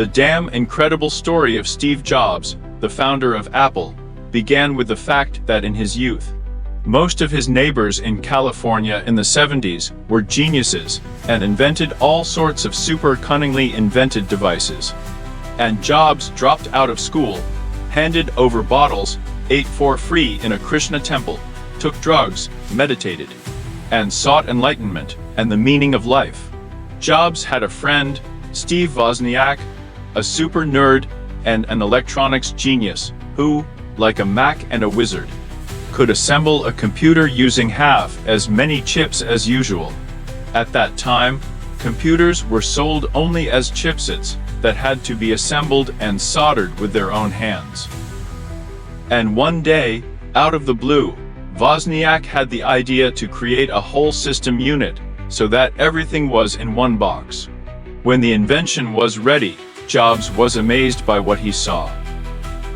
The damn incredible story of Steve Jobs, the founder of Apple, began with the fact that in his youth, most of his neighbors in California in the 70s were geniuses and invented all sorts of super cunningly invented devices. And Jobs dropped out of school, handed over bottles, ate for free in a Krishna temple, took drugs, meditated, and sought enlightenment and the meaning of life. Jobs had a friend, Steve Wozniak, a super nerd and an electronics genius who, like a Mac and a wizard, could assemble a computer using half as many chips as usual. At that time, computers were sold only as chipsets that had to be assembled and soldered with their own hands. And one day, out of the blue, Wozniak had the idea to create a whole system unit so that everything was in one box. When the invention was ready, Jobs was amazed by what he saw.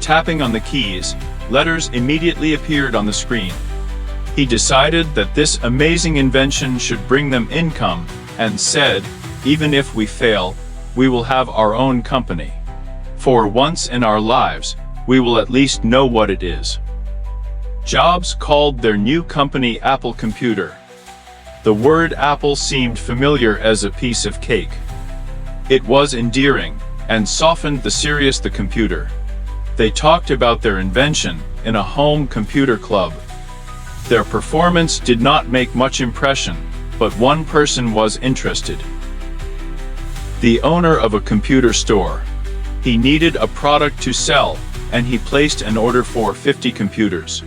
Tapping on the keys, letters immediately appeared on the screen. He decided that this amazing invention should bring them income and said, "Even if we fail, we will have our own company. For once in our lives, we will at least know what it is." Jobs called their new company Apple Computer. The word Apple seemed familiar as a piece of cake. It was endearing and softened the serious the computer. They talked about their invention in a home computer club. Their performance did not make much impression, but one person was interested. The owner of a computer store. He needed a product to sell, and he placed an order for 50 computers.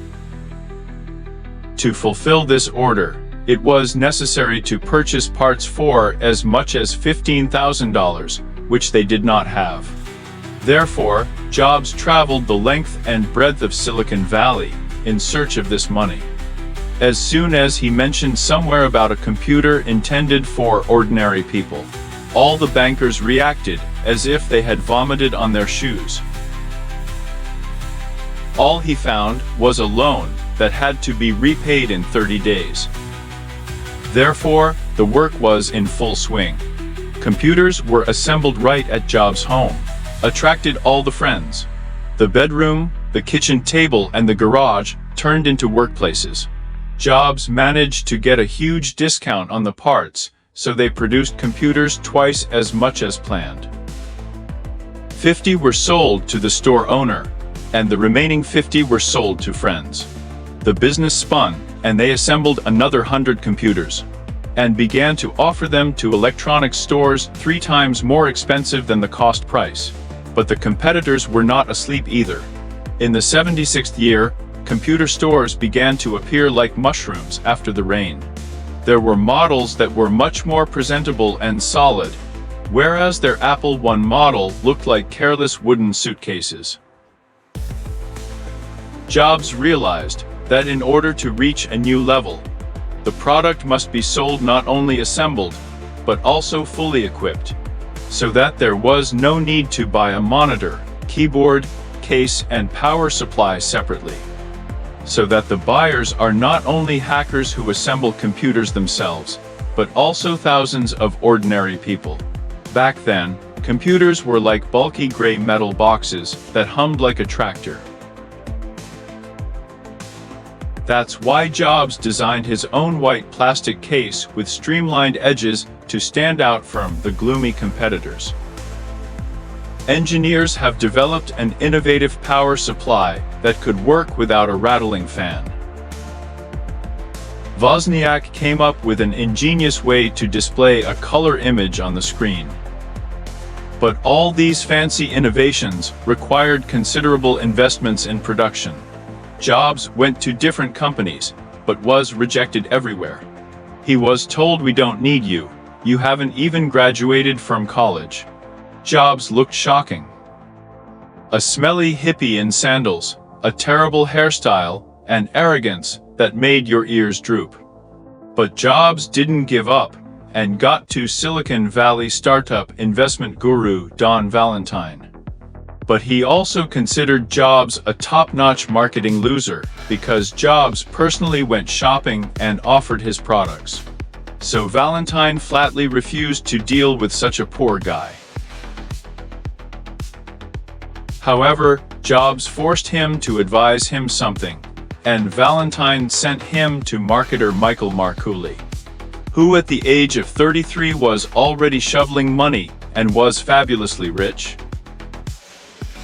To fulfill this order, it was necessary to purchase parts for as much as $15,000, which they did not have. Therefore, Jobs traveled the length and breadth of Silicon Valley in search of this money. As soon as he mentioned somewhere about a computer intended for ordinary people, all the bankers reacted as if they had vomited on their shoes. All he found was a loan that had to be repaid in 30 days. Therefore, the work was in full swing. Computers were assembled right at Jobs' home, attracted all the friends. The bedroom, the kitchen table, and the garage turned into workplaces. Jobs managed to get a huge discount on the parts, so they produced computers twice as much as planned. 50 were sold to the store owner, and the remaining 50 were sold to friends. The business spun, and they assembled another 100 computers, and began to offer them to electronics stores 3 times more expensive than the cost price. But the competitors were not asleep either. In the 76th year, computer stores began to appear like mushrooms after the rain. There were models that were much more presentable and solid, whereas their Apple I model looked like careless wooden suitcases. Jobs realized that in order to reach a new level, the product must be sold not only assembled, but also fully equipped, so that there was no need to buy a monitor, keyboard, case, and power supply separately. So that the buyers are not only hackers who assemble computers themselves, but also thousands of ordinary people. Back then, computers were like bulky gray metal boxes that hummed like a tractor. That's why Jobs designed his own white plastic case with streamlined edges to stand out from the gloomy competitors. Engineers have developed an innovative power supply that could work without a rattling fan. Wozniak came up with an ingenious way to display a color image on the screen. But all these fancy innovations required considerable investments in production. Jobs went to different companies, but was rejected everywhere. He was told, "We don't need you. You haven't even graduated from college." Jobs looked shocking. A smelly hippie in sandals, a terrible hairstyle, and arrogance that made your ears droop. But Jobs didn't give up, and got to Silicon Valley startup investment guru Don Valentine. But he also considered Jobs a top-notch marketing loser, because Jobs personally went shopping and offered his products. So Valentine flatly refused to deal with such a poor guy. However, Jobs forced him to advise him something, and Valentine sent him to marketer Michael Marcouli, who at the age of 33 was already shoveling money and was fabulously rich.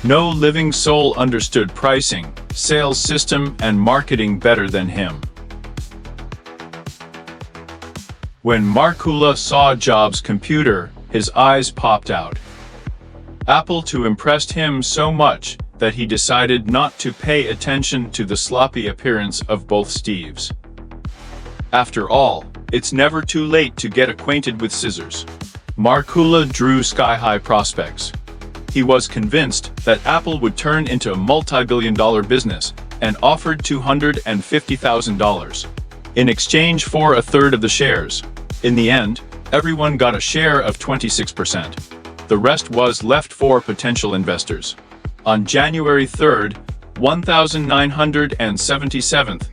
No living soul understood pricing, sales system, and marketing better than him. When Marcouli saw Jobs' computer, his eyes popped out. Apple II impressed him so much that he decided not to pay attention to the sloppy appearance of both Steves. After all, it's never too late to get acquainted with scissors. Marcouli drew sky-high prospects. He was convinced that Apple would turn into a multi-billion-dollar business and offered $250,000 in exchange for a third of the shares. In the end, everyone got a share of 26%. The rest was left for potential investors. On January 3, 1977th,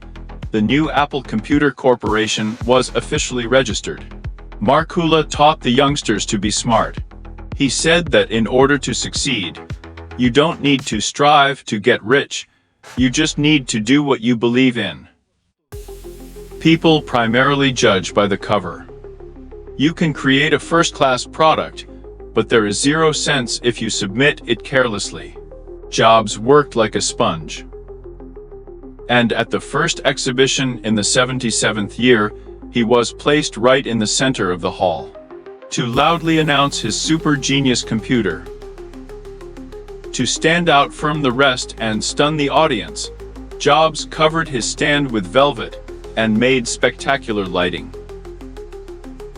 the new Apple Computer Corporation was officially registered. Marcouli taught the youngsters to be smart. He said that in order to succeed, you don't need to strive to get rich, you just need to do what you believe in. People primarily judge by the cover. You can create a first-class product, but there is zero sense if you submit it carelessly. Jobs worked like a sponge. And at the first exhibition in the 77th year, he was placed right in the center of the hall to loudly announce his super genius computer. To stand out from the rest and stun the audience, Jobs covered his stand with velvet and made spectacular lighting.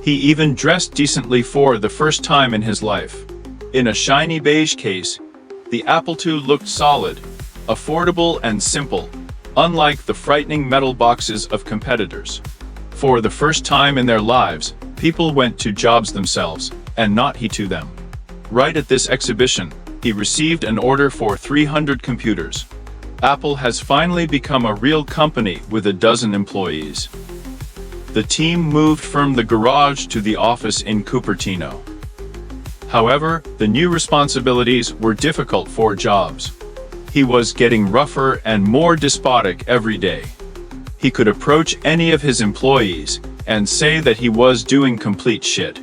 He even dressed decently for the first time in his life. In a shiny beige case, the Apple II looked solid, affordable and simple, unlike the frightening metal boxes of competitors. For the first time in their lives, people went to Jobs themselves, and not he to them. Right at this exhibition, he received an order for 300 computers. Apple has finally become a real company with a dozen employees. The team moved from the garage to the office in Cupertino. However, the new responsibilities were difficult for Jobs. He was getting rougher and more despotic every day. He could approach any of his employees and say that he was doing complete shit.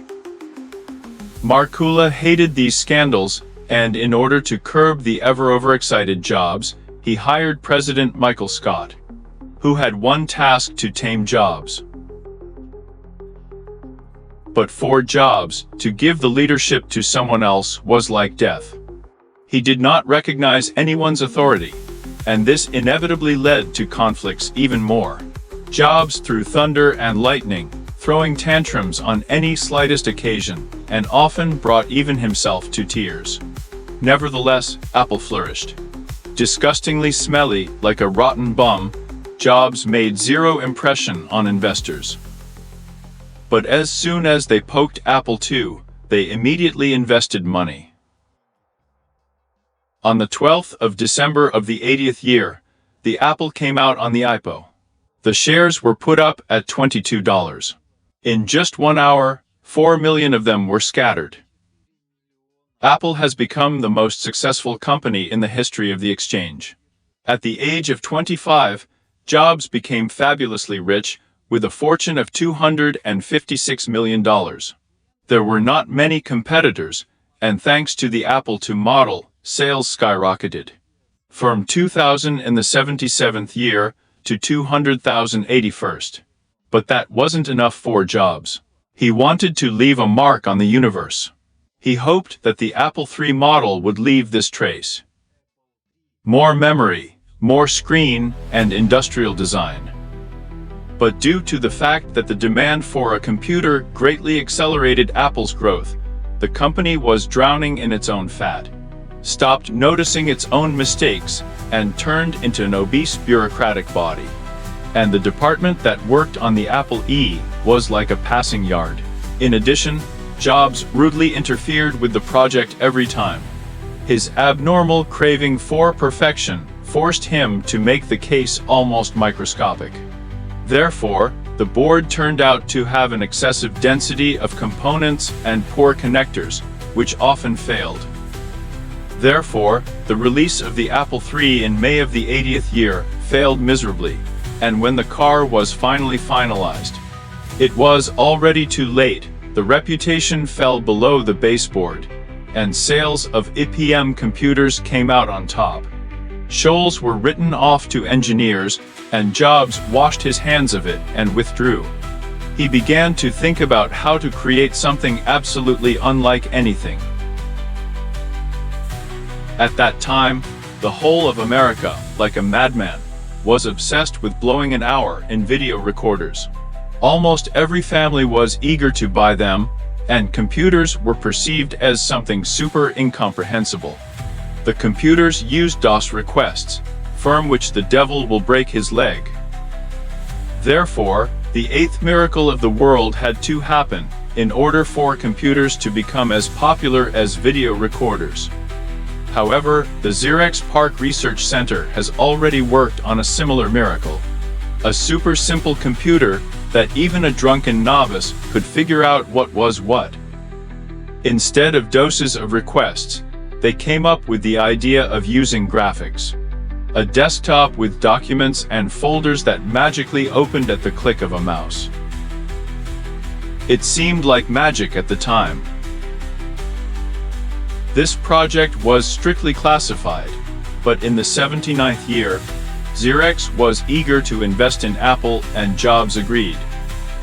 Marcouli hated these scandals, and in order to curb the ever-overexcited Jobs, he hired President Michael Scott, who had one task: to tame Jobs. But for Jobs, to give the leadership to someone else was like death. He did not recognize anyone's authority, and this inevitably led to conflicts even more. Jobs threw thunder and lightning, throwing tantrums on any slightest occasion, and often brought even himself to tears. Nevertheless, Apple flourished. Disgustingly smelly, like a rotten bum, Jobs made zero impression on investors. But as soon as they poked Apple II, they immediately invested money. On the 12th of December of the 80th year, the Apple came out on the IPO. The shares were put up at $22. In just 1 hour, 4 million of them were scattered. Apple has become the most successful company in the history of the exchange. At the age of 25, Jobs became fabulously rich, with a fortune of $256 million. There were not many competitors, and thanks to the Apple II model, sales skyrocketed from 2,000 in the 77th year to 200,000 81st. But that wasn't enough for Jobs. He wanted to leave a mark on the universe. He hoped that the Apple III model would leave this trace. More memory, more screen, and industrial design. But due to the fact that the demand for a computer greatly accelerated Apple's growth, the company was drowning in its own fat, stopped noticing its own mistakes, and turned into an obese bureaucratic body. And the department that worked on the Apple E was like a passing yard. In addition, Jobs rudely interfered with the project every time. His abnormal craving for perfection forced him to make the case almost microscopic. Therefore, the board turned out to have an excessive density of components and poor connectors, which often failed. Therefore, the release of the Apple III in May of the 80th year failed miserably, and when the car was finally finalized, it was already too late. The reputation fell below the baseboard, and sales of IBM computers came out on top. Shoals were written off to engineers, and Jobs washed his hands of it and withdrew. He began to think about how to create something absolutely unlike anything. At that time, the whole of America, like a madman, was obsessed with blowing an hour in video recorders. Almost every family was eager to buy them, and computers were perceived as something super incomprehensible. The computers used DOS requests, from which the devil will break his leg. Therefore, the eighth miracle of the world had to happen in order for computers to become as popular as video recorders. However, the Xerox PARC Research Center has already worked on a similar miracle. A super simple computer that even a drunken novice could figure out what was what. Instead of doses of requests, they came up with the idea of using graphics. A desktop with documents and folders that magically opened at the click of a mouse. It seemed like magic at the time. This project was strictly classified, but in the 79th year, Xerox was eager to invest in Apple, and Jobs agreed,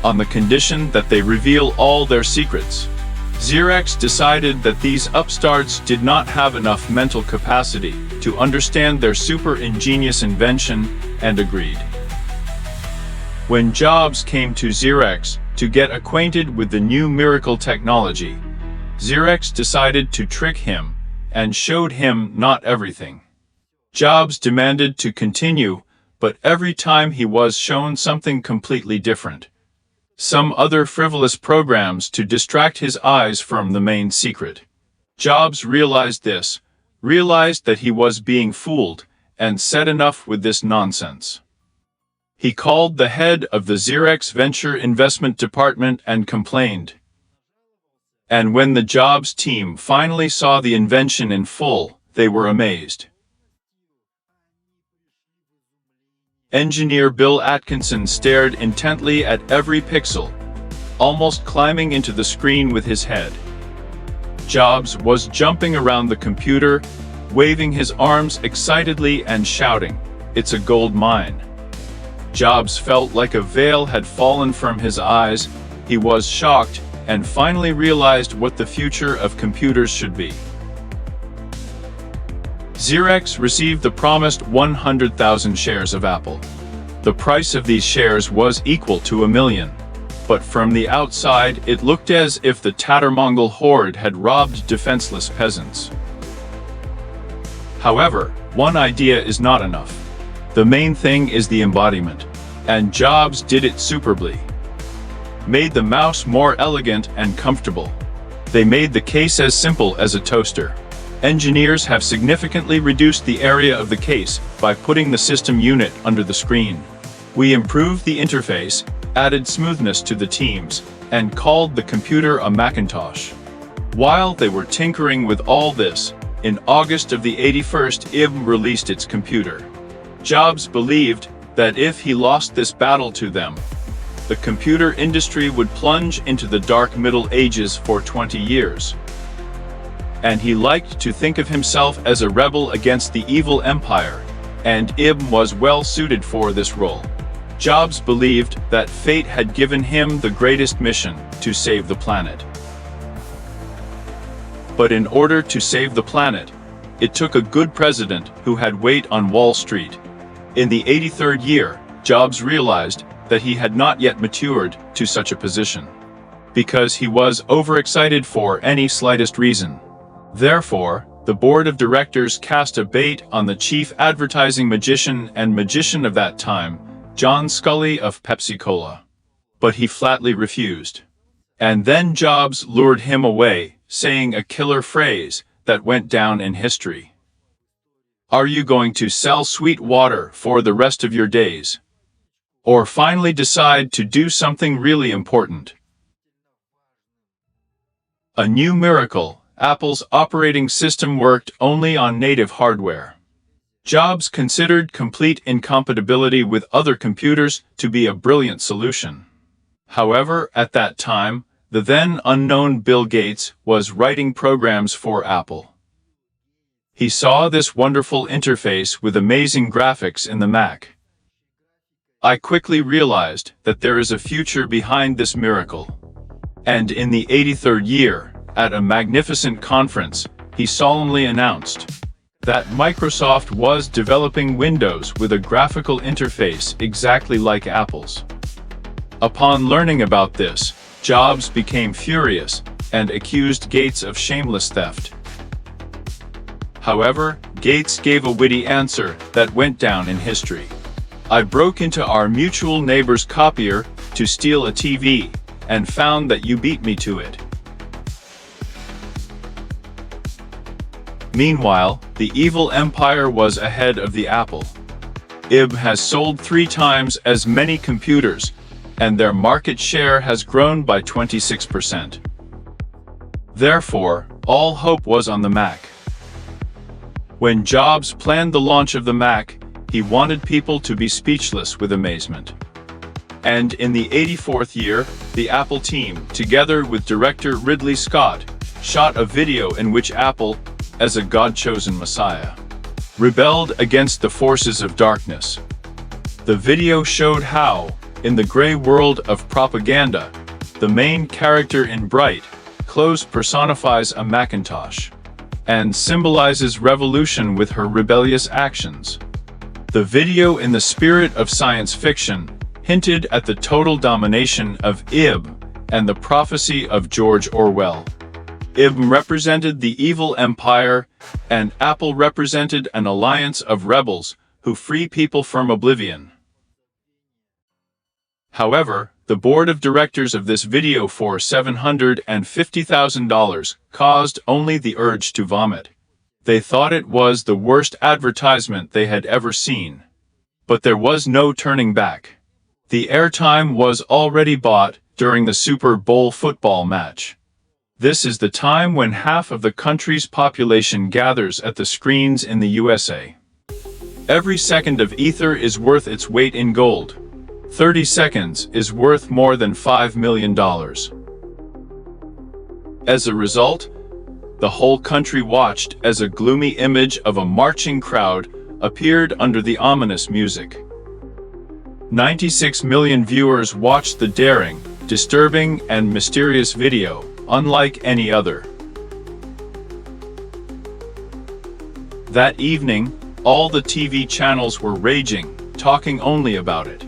on the condition that they reveal all their secrets. Xerox decided that these upstarts did not have enough mental capacity to understand their super ingenious invention, and agreed. When Jobs came to Xerox to get acquainted with the new miracle technology, Xerox decided to trick him and showed him not everything. Jobs demanded to continue, but every time he was shown something completely different. Some other frivolous programs to distract his eyes from the main secret. Jobs realized this, realized that he was being fooled, and said enough with this nonsense. He called the head of the Xerox Venture Investment Department and complained. And when the Jobs team finally saw the invention in full, they were amazed. Engineer Bill Atkinson stared intently at every pixel, almost climbing into the screen with his head. Jobs was jumping around the computer, waving his arms excitedly and shouting, "It's a gold mine." Jobs felt like a veil had fallen from his eyes. He was shocked and finally realized what the future of computers should be. Xerox received the promised 100,000 shares of Apple. The price of these shares was equal to $1 million. But from the outside, it looked as if the Tattermongol horde had robbed defenseless peasants. However, one idea is not enough. The main thing is the embodiment, and Jobs did it superbly. Made the mouse more elegant and comfortable. They made the case as simple as a toaster. Engineers have significantly reduced the area of the case by putting the system unit under the screen. We improved the interface, added smoothness to the teams, and called the computer a Macintosh. While they were tinkering with all this, in August of the 81st IBM released its computer. Jobs believed that if he lost this battle to them, the computer industry would plunge into the dark Middle Ages for 20 years. And he liked to think of himself as a rebel against the evil empire, and IBM was well suited for this role. Jobs believed that fate had given him the greatest mission, to save the planet. But in order to save the planet, it took a good president who had weight on Wall Street. In the 83rd year, Jobs realized that he had not yet matured to such a position, because he was overexcited for any slightest reason. Therefore, the board of directors cast a bait on the chief advertising magician and magician of that time, John Scully of Pepsi-Cola. But he flatly refused. And then Jobs lured him away, saying a killer phrase that went down in history. "Are you going to sell sweet water for the rest of your days? Or finally decide to do something really important?" A new miracle Apple's operating system worked only on native hardware. Jobs considered complete incompatibility with other computers to be a brilliant solution. However, at that time, the then unknown Bill Gates was writing programs for Apple. He saw this wonderful interface with amazing graphics in the Mac. I quickly realized that there is a future behind this miracle. And in the 83rd year, at a magnificent conference, he solemnly announced that Microsoft was developing Windows with a graphical interface exactly like Apple's. Upon learning about this, Jobs became furious and accused Gates of shameless theft. However, Gates gave a witty answer that went down in history. I broke into our mutual neighbor's copier to steal a TV and found that you beat me to it. Meanwhile, the evil empire was ahead of the Apple. IBM has sold 3 times as many computers, and their market share has grown by 26%. Therefore, all hope was on the Mac. When Jobs planned the launch of the Mac, he wanted people to be speechless with amazement. And in the 84th year, the Apple team, together with director Ridley Scott, shot a video in which Apple, as a God-chosen messiah, rebelled against the forces of darkness. The video showed how, in the gray world of propaganda, the main character in bright clothes personifies a Macintosh and symbolizes revolution with her rebellious actions. The video, in the spirit of science fiction, hinted at the total domination of IBM and the prophecy of George Orwell. IBM represented the evil empire, and Apple represented an alliance of rebels who free people from oblivion. However, the board of directors of this video for $750,000 caused only the urge to vomit. They thought it was the worst advertisement they had ever seen. But there was no turning back. The airtime was already bought during the Super Bowl football match. This is the time when half of the country's population gathers at the screens in the USA. Every second of ether is worth its weight in gold. 30 seconds is worth more than $5 million. As a result, the whole country watched as a gloomy image of a marching crowd appeared under the ominous music. 96 million viewers watched the daring, disturbing, and mysterious video, unlike any other. That evening, all the TV channels were raging, talking only about it.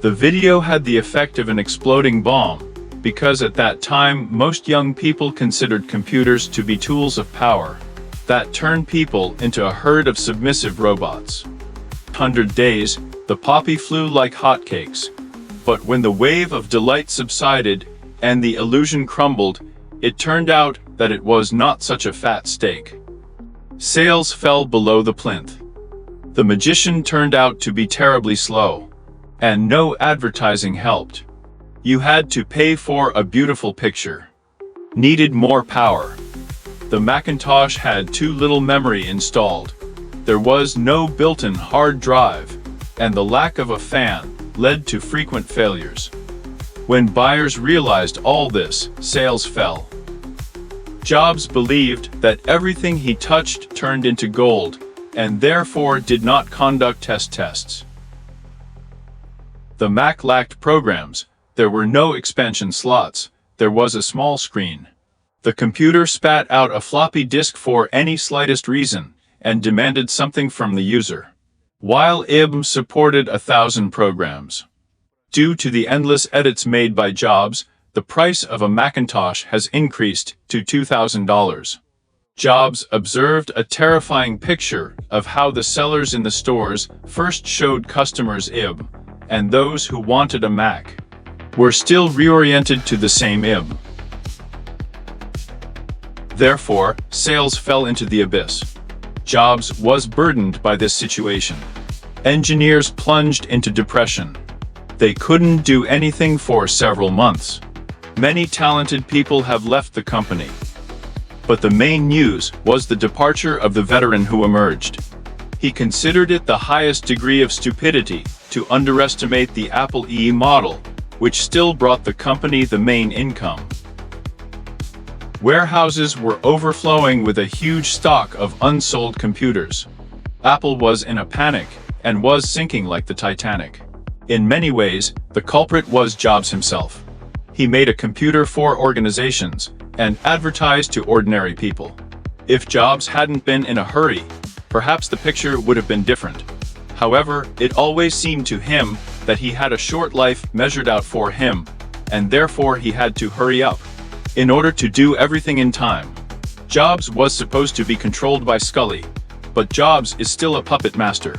The video had the effect of an exploding bomb, because at that time most young people considered computers to be tools of power that turned people into a herd of submissive robots. 100 days, the poppy flew like hotcakes. But when the wave of delight subsided and the illusion crumbled, it turned out that it was not such a fat steak. Sales fell below the plinth. The magician turned out to be terribly slow. And no advertising helped. You had to pay for a beautiful picture. Needed more power. The Macintosh had too little memory installed. There was no built-in hard drive, and the lack of a fan led to frequent failures. When buyers realized all this, sales fell. Jobs believed that everything he touched turned into gold, and therefore did not conduct tests. The Mac lacked programs, there were no expansion slots, there was a small screen. The computer spat out a floppy disk for any slightest reason, and demanded something from the user. While IBM supported 1,000 programs. Due to the endless edits made by Jobs, the price of a Macintosh has increased to $2,000. Jobs observed a terrifying picture of how the sellers in the stores first showed customers IBM, and those who wanted a Mac were still reoriented to the same IBM. Therefore, sales fell into the abyss. Jobs was burdened by this situation. Engineers plunged into depression. They couldn't do anything for several months. Many talented people have left the company. But the main news was the departure of the veteran who emerged. He considered it the highest degree of stupidity to underestimate the Apple IIe model, which still brought the company the main income. Warehouses were overflowing with a huge stock of unsold computers. Apple was in a panic and was sinking like the Titanic. In many ways, the culprit was Jobs himself. He made a computer for organizations and advertised to ordinary people. If Jobs hadn't been in a hurry, perhaps the picture would have been different. However, it always seemed to him that he had a short life measured out for him, and therefore he had to hurry up in order to do everything in time. Jobs was supposed to be controlled by Scully, but Jobs is still a puppet master.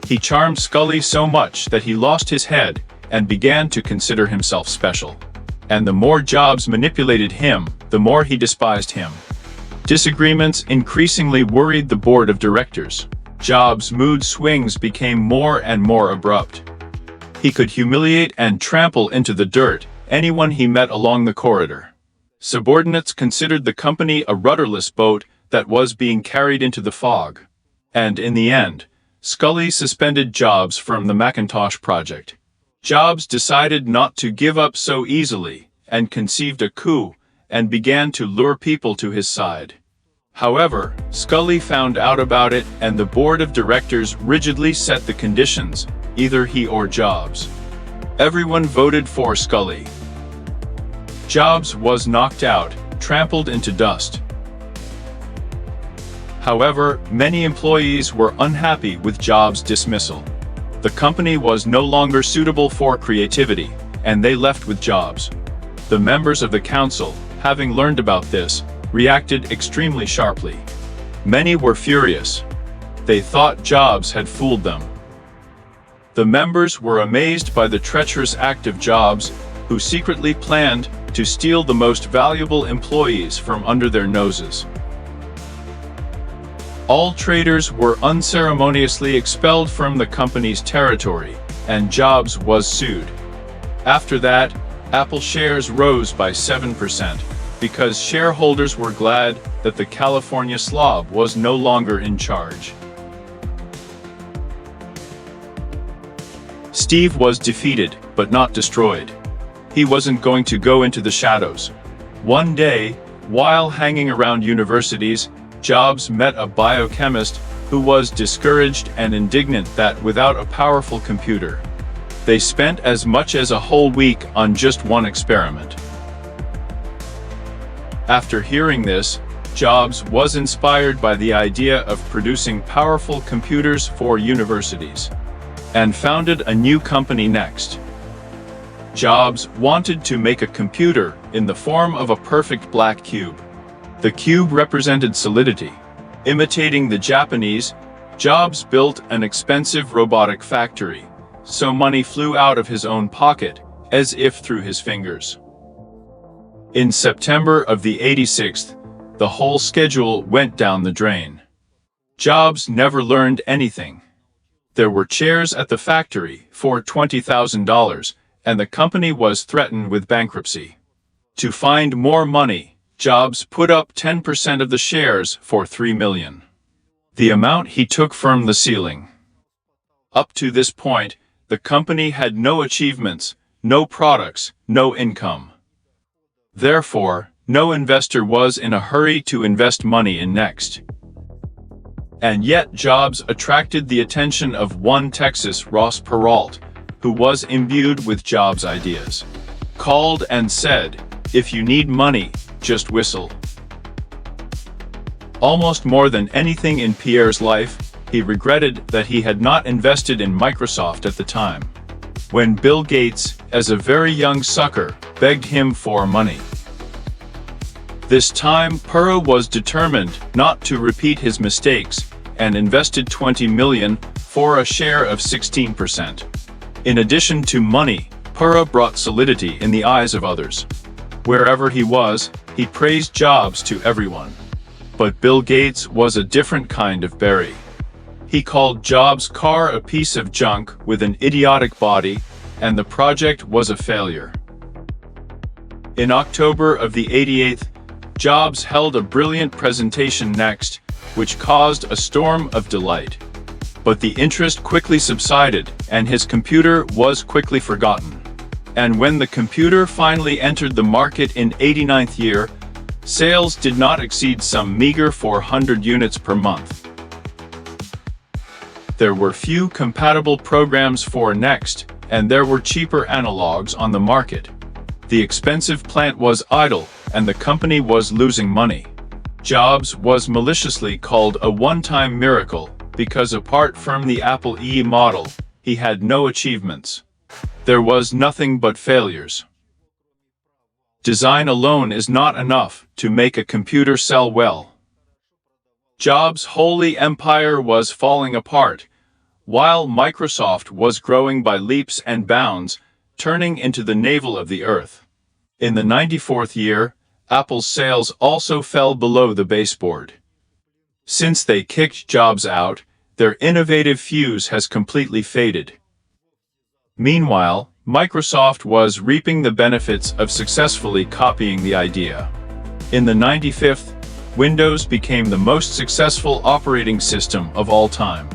He charmed Scully so much that he lost his head and began to consider himself special. And the more Jobs manipulated him, the more he despised him. Disagreements increasingly worried the board of directors. Jobs' mood swings became more and more abrupt. He could humiliate and trample into the dirt anyone he met along the corridor. Subordinates considered the company a rudderless boat that was being carried into the fog. And in the end, Scully suspended Jobs from the Macintosh project. Jobs decided not to give up so easily and conceived a coup and began to lure people to his side. However, Scully found out about it and the board of directors rigidly set the conditions, either he or Jobs. Everyone voted for Scully. Jobs was knocked out, trampled into dust. However, many employees were unhappy with Jobs' dismissal. The company was no longer suitable for creativity, and they left with Jobs. The members of the council, having learned about this, reacted extremely sharply. Many were furious. They thought Jobs had fooled them. The members were amazed by the treacherous act of Jobs, who secretly planned to steal the most valuable employees from under their noses. All traders were unceremoniously expelled from the company's territory, and Jobs was sued. After that, Apple shares rose by 7%, because shareholders were glad that the California slob was no longer in charge. Steve was defeated, but not destroyed. He wasn't going to go into the shadows. One day, while hanging around universities, Jobs met a biochemist who was discouraged and indignant that without a powerful computer, they spent as much as a whole week on just one experiment. After hearing this, Jobs was inspired by the idea of producing powerful computers for universities, and founded a new company next. Jobs wanted to make a computer in the form of a perfect black cube. The cube represented solidity. Imitating the Japanese, Jobs built an expensive robotic factory, so money flew out of his own pocket, as if through his fingers. In September of the 86th, the whole schedule went down the drain. Jobs never learned anything. There were chairs at the factory for $20,000, and the company was threatened with bankruptcy. To find more money, Jobs put up 10% of the shares for $3 million. The amount he took from the ceiling. Up to this point, the company had no achievements, no products, no income. Therefore, no investor was in a hurry to invest money in Next. And yet Jobs attracted the attention of one Texas Ross Peralt, who was imbued with Jobs' ideas. Called and said, "If you need money, just whistle." Almost more than anything in Pierre's life, he regretted that he had not invested in Microsoft at the time, when Bill Gates, as a very young sucker, begged him for money. This time, Perot was determined not to repeat his mistakes and invested $20 million for a share of 16%. In addition to money, Perot brought solidity in the eyes of others. Wherever he was, he praised Jobs to everyone. But Bill Gates was a different kind of berry. He called Jobs' car a piece of junk with an idiotic body, and the project was a failure. In October of the 88th, Jobs held a brilliant presentation next, which caused a storm of delight. But the interest quickly subsided, and his computer was quickly forgotten. And when the computer finally entered the market in 89th year, sales did not exceed some meager 400 units per month. There were few compatible programs for Next, and there were cheaper analogs on the market. The expensive plant was idle, and the company was losing money. Jobs was maliciously called a one-time miracle, because apart from the Apple I model, he had no achievements. There was nothing but failures. Design alone is not enough to make a computer sell well. Jobs' holy empire was falling apart, while Microsoft was growing by leaps and bounds, turning into the navel of the earth. In the 94th year, Apple's sales also fell below the baseboard. Since they kicked Jobs out, their innovative fuse has completely faded. Meanwhile, Microsoft was reaping the benefits of successfully copying the idea. In the 95th, Windows became the most successful operating system of all time,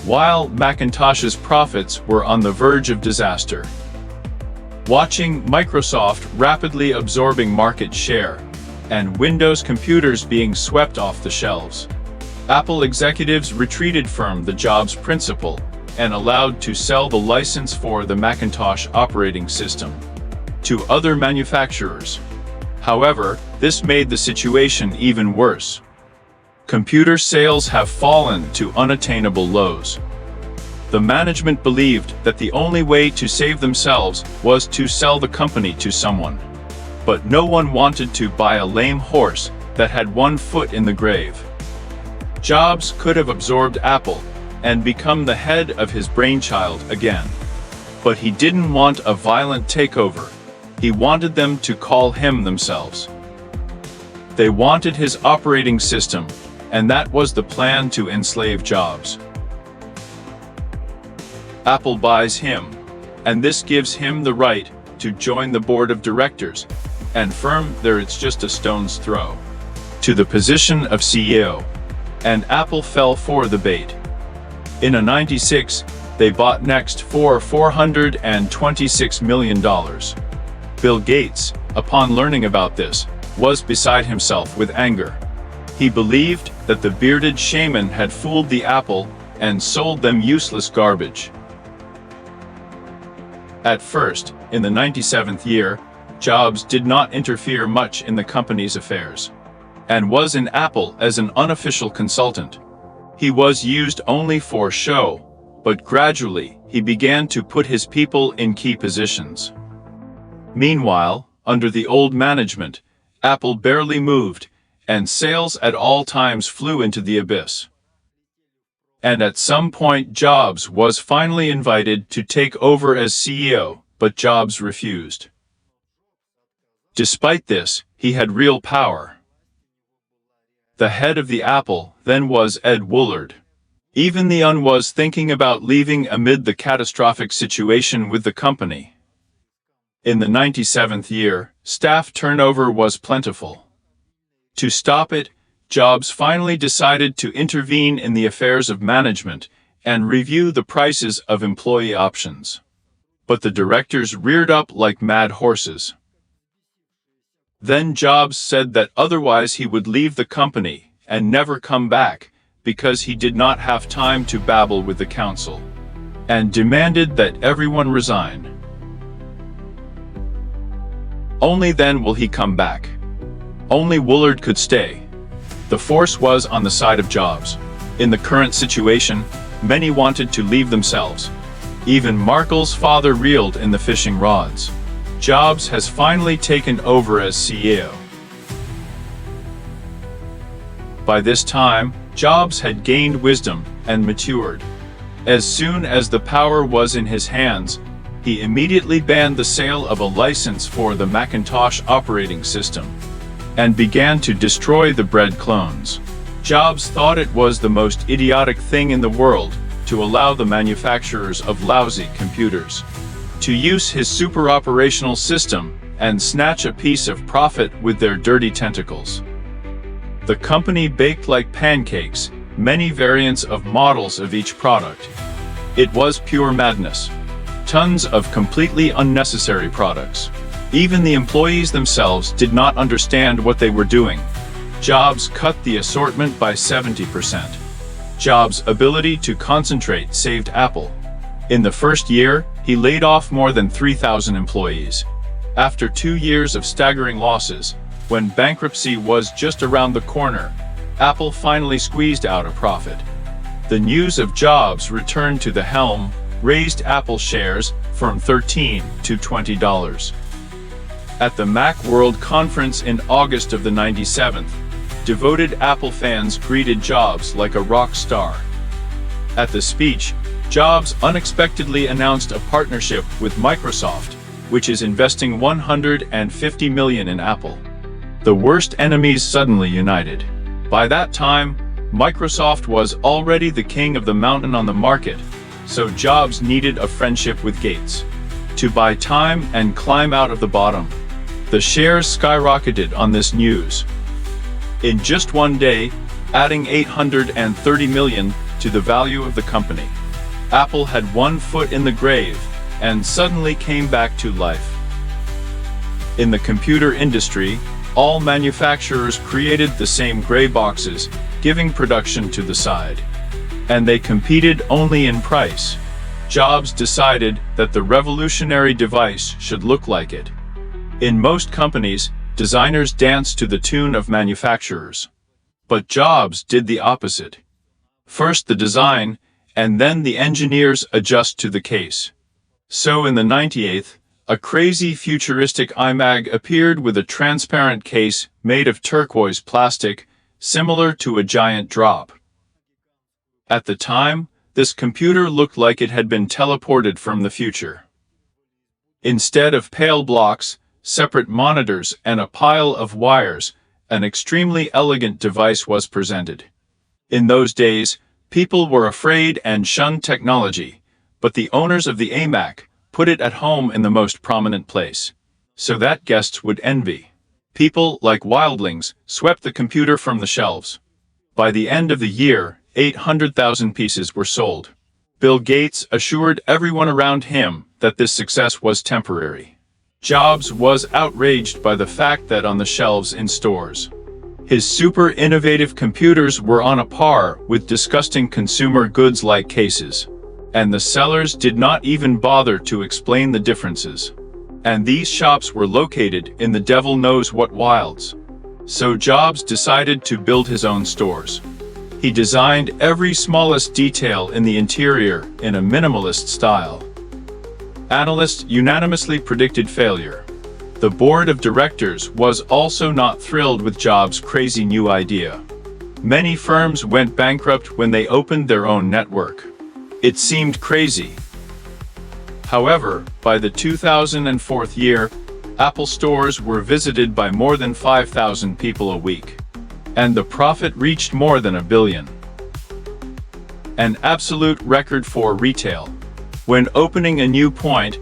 while Macintosh's profits were on the verge of disaster. Watching Microsoft rapidly absorbing market share, and Windows computers being swept off the shelves, Apple executives retreated from the Jobs principle and allowed to sell the license for the Macintosh operating system to other manufacturers. However, this made the situation even worse. Computer sales have fallen to unattainable lows. The management believed that the only way to save themselves was to sell the company to someone. But no one wanted to buy a lame horse that had one foot in the grave. Jobs could have absorbed Apple and become the head of his brainchild again. But he didn't want a violent takeover. He wanted them to call him themselves. They wanted his operating system, and that was the plan to enslave Jobs. Apple buys him, and this gives him the right to join the board of directors, and from there it's just a stone's throw to the position of CEO. And Apple fell for the bait. In a 96, they bought Next for $426 million. Bill Gates, upon learning about this, was beside himself with anger. He believed that the bearded shaman had fooled the Apple and sold them useless garbage. At first, in the 97th year, Jobs did not interfere much in the company's affairs, and was in Apple as an unofficial consultant. He was used only for show, but gradually he began to put his people in key positions. Meanwhile, under the old management, Apple barely moved, and sales at all times flew into the abyss. And at some point Jobs was finally invited to take over as CEO, but Jobs refused. Despite this, he had real power. The head of the Apple then was Ed Woolard. Even the UN was thinking about leaving amid the catastrophic situation with the company. In the 97th year, staff turnover was plentiful. To stop it, Jobs finally decided to intervene in the affairs of management and review the prices of employee options. But the directors reared up like mad horses. Then Jobs said that otherwise he would leave the company and never come back because he did not have time to babble with the council, and demanded that everyone resign. Only then will he come back. Only Woolard could stay. The force was on the side of Jobs. In the current situation, many wanted to leave themselves. Even Markle's father reeled in the fishing rods. Jobs has finally taken over as CEO. By this time, Jobs had gained wisdom and matured. As soon as the power was in his hands, he immediately banned the sale of a license for the Macintosh operating system and began to destroy the bred clones. Jobs thought it was the most idiotic thing in the world to allow the manufacturers of lousy computers to use his super operational system and snatch a piece of profit with their dirty tentacles. The company baked like pancakes, many variants of models of each product. It was pure madness. Tons of completely unnecessary products. Even the employees themselves did not understand what they were doing. Jobs cut the assortment by 70%. Jobs' ability to concentrate saved Apple. In the first year, he laid off more than 3,000 employees. After 2 years of staggering losses, when bankruptcy was just around the corner, Apple finally squeezed out a profit. The news of Jobs' return to the helm raised Apple shares from $13 to $20. At the Macworld conference in August of the 97th, devoted Apple fans greeted Jobs like a rock star. At the speech, Jobs unexpectedly announced a partnership with Microsoft, which is investing $150 million in Apple. The worst enemies suddenly united. By that time, Microsoft was already the king of the mountain on the market, so Jobs needed a friendship with Gates to buy time and climb out of the bottom. The shares skyrocketed on this news. In just one day, adding $830 million to the value of the company, Apple had one foot in the grave and suddenly came back to life. In the computer industry, all manufacturers created the same gray boxes, giving production to the side. And they competed only in price. Jobs decided that the revolutionary device should look like it. In most companies, designers dance to the tune of manufacturers. But Jobs did the opposite. First the design, and then the engineers adjust to the case. So in the 98th, a crazy futuristic iMac appeared with a transparent case made of turquoise plastic, similar to a giant drop. At the time, this computer looked like it had been teleported from the future. Instead of pale blocks, separate monitors, and a pile of wires, an extremely elegant device was presented. In those days, people were afraid and shunned technology, but the owners of the iMac put it at home in the most prominent place, so that guests would envy. People, like wildlings, swept the computer from the shelves. By the end of the year, 800,000 pieces were sold. Bill Gates assured everyone around him that this success was temporary. Jobs was outraged by the fact that on the shelves in stores, his super innovative computers were on a par with disgusting consumer goods like cases. And the sellers did not even bother to explain the differences. And these shops were located in the devil knows what wilds. So Jobs decided to build his own stores. He designed every smallest detail in the interior in a minimalist style. Analysts unanimously predicted failure. The board of directors was also not thrilled with Jobs' crazy new idea. Many firms went bankrupt when they opened their own network. It seemed crazy. However, by the 2004 year, Apple stores were visited by more than 5,000 people a week. And the profit reached more than $1 billion. An absolute record for retail. When opening a new point,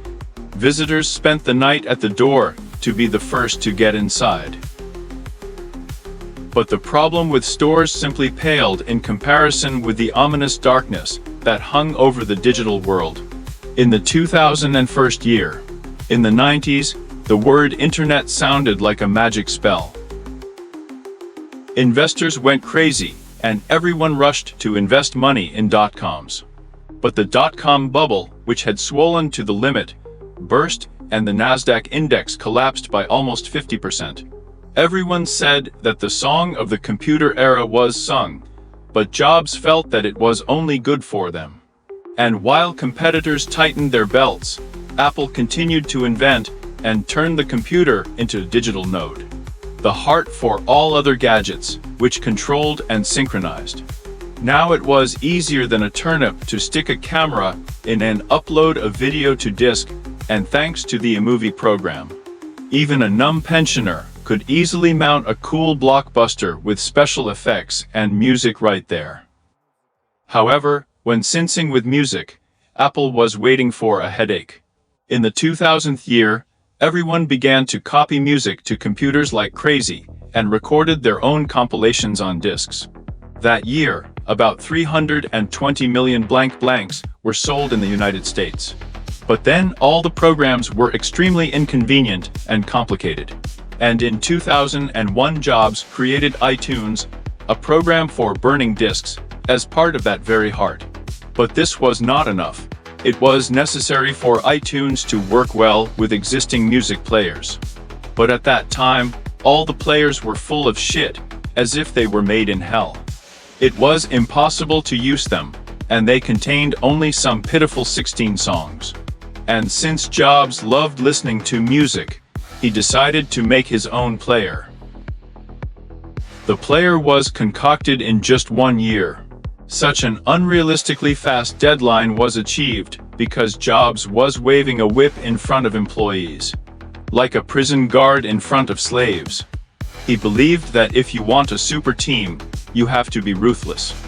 visitors spent the night at the door to be the first to get inside. But the problem with stores simply paled in comparison with the ominous darkness that hung over the digital world. In the 2001 year, in the 90s, the word internet sounded like a magic spell. Investors went crazy, and everyone rushed to invest money in dot-coms. But the dot-com bubble, which had swollen to the limit, burst, and the Nasdaq index collapsed by almost 50%. Everyone said that the song of the computer era was sung, but Jobs felt that it was only good for them. And while competitors tightened their belts, Apple continued to invent and turn the computer into a digital node, the heart for all other gadgets, which controlled and synchronized. Now it was easier than a turnip to stick a camera in and upload a video to disk, and thanks to the iMovie program, even a numb pensioner could easily mount a cool blockbuster with special effects and music right there. However, when syncing with music, Apple was waiting for a headache. In the 2000th year, Everyone began to copy music to computers like crazy and recorded their own compilations on discs. That year, about 320 million blank blanks were sold in the United States. But then all the programs were extremely inconvenient and complicated. And in 2001, Jobs created iTunes, a program for burning discs, as part of that very heart. But this was not enough. It was necessary for iTunes to work well with existing music players. But at that time, all the players were full of shit, as if they were made in hell. It was impossible to use them, and they contained only some pitiful 16 songs. And since Jobs loved listening to music, he decided to make his own player. The player was concocted in just 1 year. Such an unrealistically fast deadline was achieved because Jobs was waving a whip in front of employees, like a prison guard in front of slaves. He believed that if you want a super team, you have to be ruthless.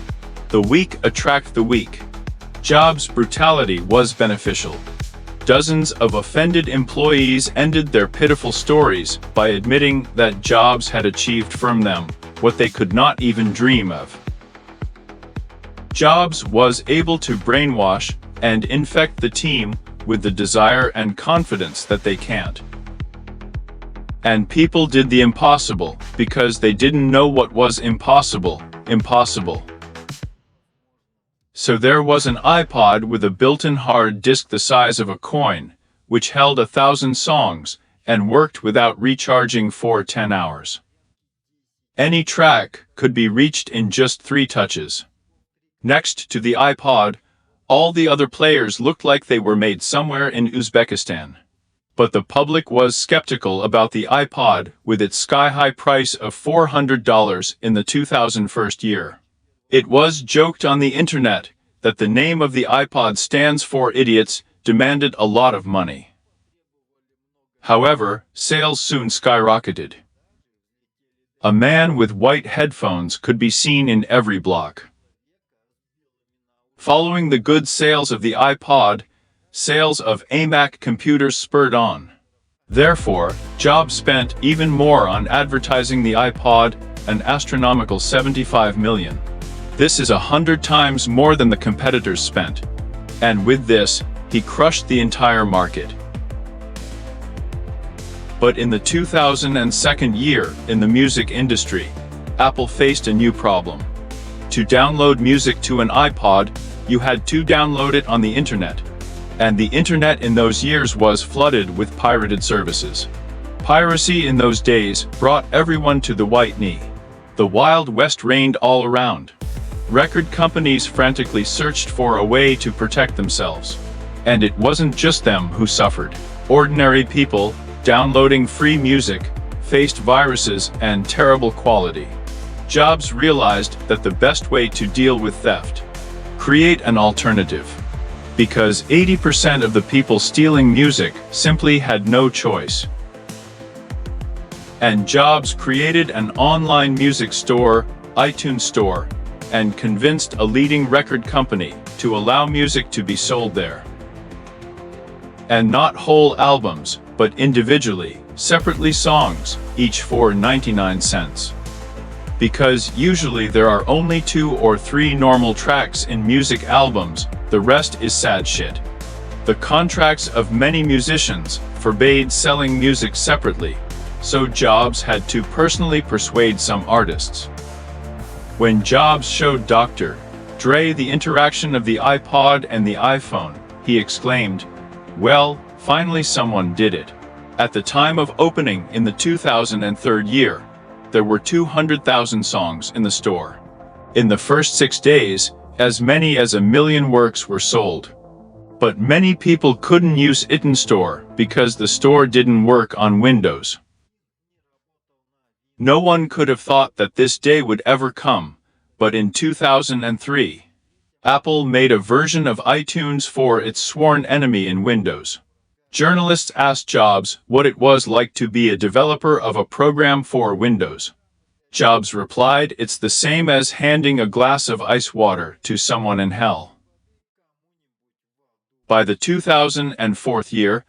The weak attract the weak. Jobs' brutality was beneficial. Dozens of offended employees ended their pitiful stories by admitting that Jobs had achieved from them what they could not even dream of. Jobs was able to brainwash and infect the team with the desire and confidence that they can't. And people did the impossible because they didn't know what was impossible. So there was an iPod with a built-in hard disk the size of a coin, which held 1,000 songs and worked without recharging for 10 hours. Any track could be reached in just 3 touches. Next to the iPod, all the other players looked like they were made somewhere in Uzbekistan. But the public was skeptical about the iPod with its sky-high price of $400 in the 2001 year. It was joked on the internet that the name of the iPod stands for idiots demanded a lot of money. However, sales soon skyrocketed. A man with white headphones could be seen in every block. Following the good sales of the iPod, sales of AMAC computers spurred on. Therefore, Jobs spent even more on advertising the iPod, an astronomical $75 million. This is 100 times more than the competitors spent. And with this, he crushed the entire market. But in the 2002 year in the music industry, Apple faced a new problem. To download music to an iPod, you had to download it on the internet. And the internet in those years was flooded with pirated services. Piracy in those days brought everyone to the white knee. The Wild West reigned all around. Record companies frantically searched for a way to protect themselves. And it wasn't just them who suffered. Ordinary people, downloading free music, faced viruses and terrible quality. Jobs realized that the best way to deal with theft: create an alternative. Because 80% of the people stealing music simply had no choice. And Jobs created an online music store, iTunes Store, and convinced a leading record company to allow music to be sold there. And not whole albums, but individually, separately songs, each for 99 cents. Because usually there are only 2 or 3 normal tracks in music albums, the rest is sad shit. The contracts of many musicians forbade selling music separately, so Jobs had to personally persuade some artists. When Jobs showed Dr. Dre the interaction of the iPod and the iPhone, he exclaimed, "Well, finally someone did it." At the time of opening in the 2003 year, there were 200,000 songs in the store. In the first 6 days, as many as 1 million works were sold. But many people couldn't use iTunes Store because the store didn't work on Windows. No one could have thought that this day would ever come, but in 2003, Apple made a version of iTunes for its sworn enemy in Windows. Journalists asked Jobs what it was like to be a developer of a program for Windows. Jobs replied, "It's the same as handing a glass of ice water to someone in hell." By the 2004 year,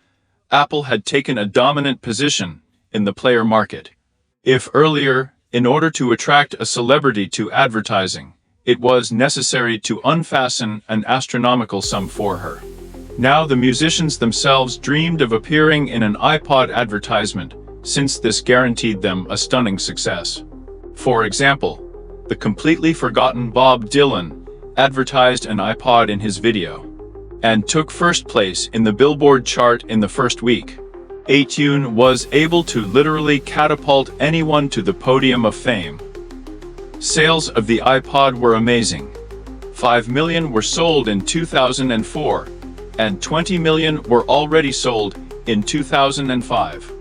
Apple had taken a dominant position in the player market. If earlier, in order to attract a celebrity to advertising, it was necessary to unfasten an astronomical sum for her. Now the musicians themselves dreamed of appearing in an iPod advertisement, since this guaranteed them a stunning success. For example, the completely forgotten Bob Dylan advertised an iPod in his video, and took first place in the Billboard chart in the first week. iTunes was able to literally catapult anyone to the podium of fame. Sales of the iPod were amazing. 5 million were sold in 2004, and 20 million were already sold in 2005.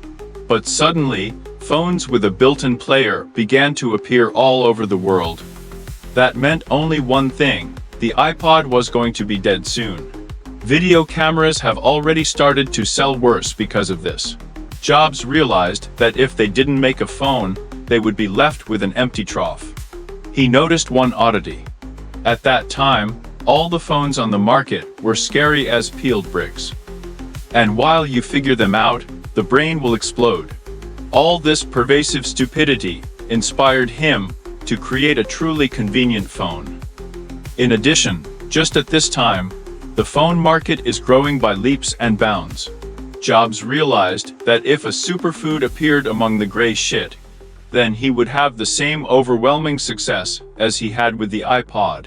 But suddenly, phones with a built-in player began to appear all over the world. That meant only one thing: the iPod was going to be dead soon. Video cameras have already started to sell worse because of this. Jobs realized that if they didn't make a phone, they would be left with an empty trough. He noticed one oddity. At that time, all the phones on the market were scary as peeled bricks. And while you figure them out, the brain will explode. All this pervasive stupidity inspired him to create a truly convenient phone. In addition, just at this time, the phone market is growing by leaps and bounds. Jobs realized that if a superfood appeared among the gray shit, then he would have the same overwhelming success as he had with the iPod.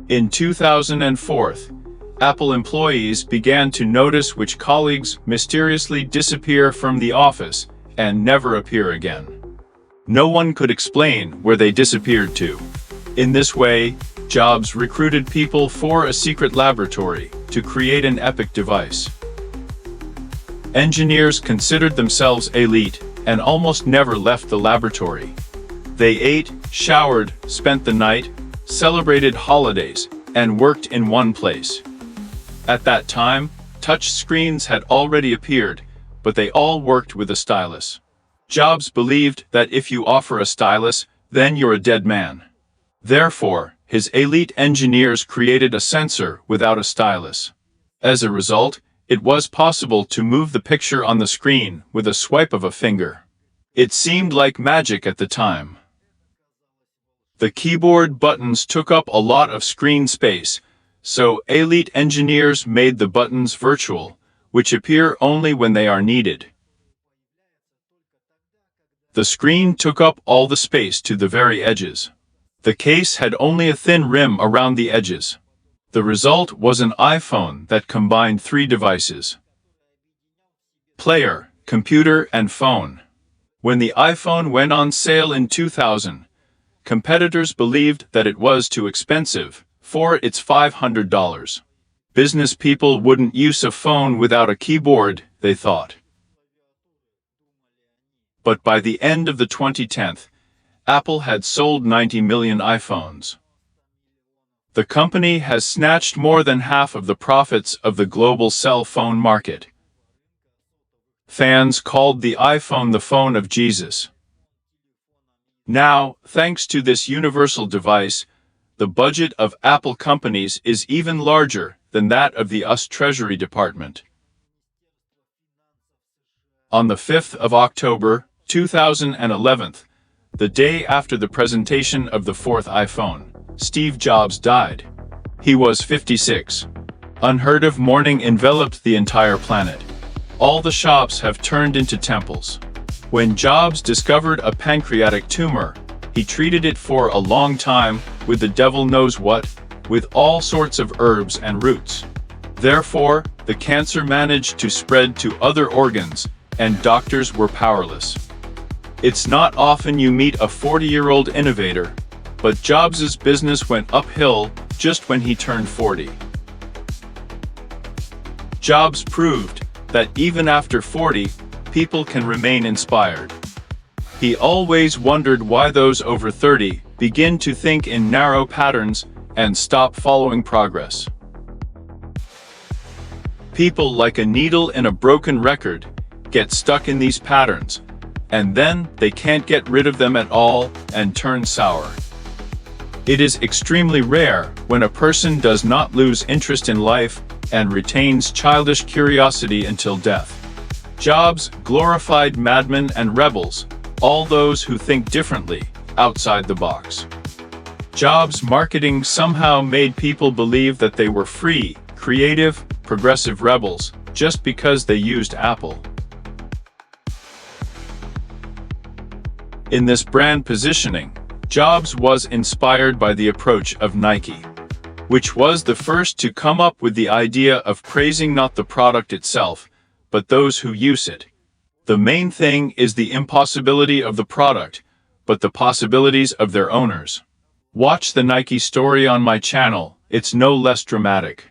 In 2004, Apple employees began to notice which colleagues mysteriously disappear from the office and never appear again. No one could explain where they disappeared to. In this way, Jobs recruited people for a secret laboratory to create an epic device. Engineers considered themselves elite and almost never left the laboratory. They ate, showered, spent the night, celebrated holidays, and worked in one place. At that time, touch screens had already appeared, but they all worked with a stylus. Jobs believed that if you offer a stylus, then you're a dead man. Therefore, his elite engineers created a sensor without a stylus. As a result, it was possible to move the picture on the screen with a swipe of a finger. It seemed like magic at the time. The keyboard buttons took up a lot of screen space, so elite engineers made the buttons virtual, which appear only when they are needed. The screen took up all the space to the very edges. The case had only a thin rim around the edges. The result was an iPhone that combined three devices: player, computer, and phone. When the iPhone went on sale in 2000, competitors believed that it was too expensive for its $500. Business people wouldn't use a phone without a keyboard, they thought. But by the end of the 2010s, Apple had sold 90 million iPhones. The company has snatched more than half of the profits of the global cell phone market. Fans called the iPhone the phone of Jesus. Now, thanks to this universal device, the budget of Apple companies is even larger than that of the US Treasury Department. On the 5th of October, 2011, the day after the presentation of the fourth iPhone, Steve Jobs died. He was 56. Unheard of mourning enveloped the entire planet. All the shops have turned into temples. When Jobs discovered a pancreatic tumor, he treated it for a long time with the devil knows what, with all sorts of herbs and roots. Therefore, the cancer managed to spread to other organs, and doctors were powerless. It's not often you meet a 40-year-old innovator, but Jobs' business went uphill just when he turned 40. Jobs proved that even after 40, people can remain inspired. He always wondered why those over 30 begin to think in narrow patterns and stop following progress. People, like a needle in a broken record, get stuck in these patterns, and then they can't get rid of them at all and turn sour. It is extremely rare when a person does not lose interest in life, and retains childish curiosity until death. Jobs glorified madmen and rebels, all those who think differently, outside the box. Jobs' marketing somehow made people believe that they were free, creative, progressive rebels, just because they used Apple. In this brand positioning, Jobs was inspired by the approach of Nike, which was the first to come up with the idea of praising not the product itself, but those who use it. The main thing is the impossibility of the product, but the possibilities of their owners. Watch the Nike story on my channel, it's no less dramatic.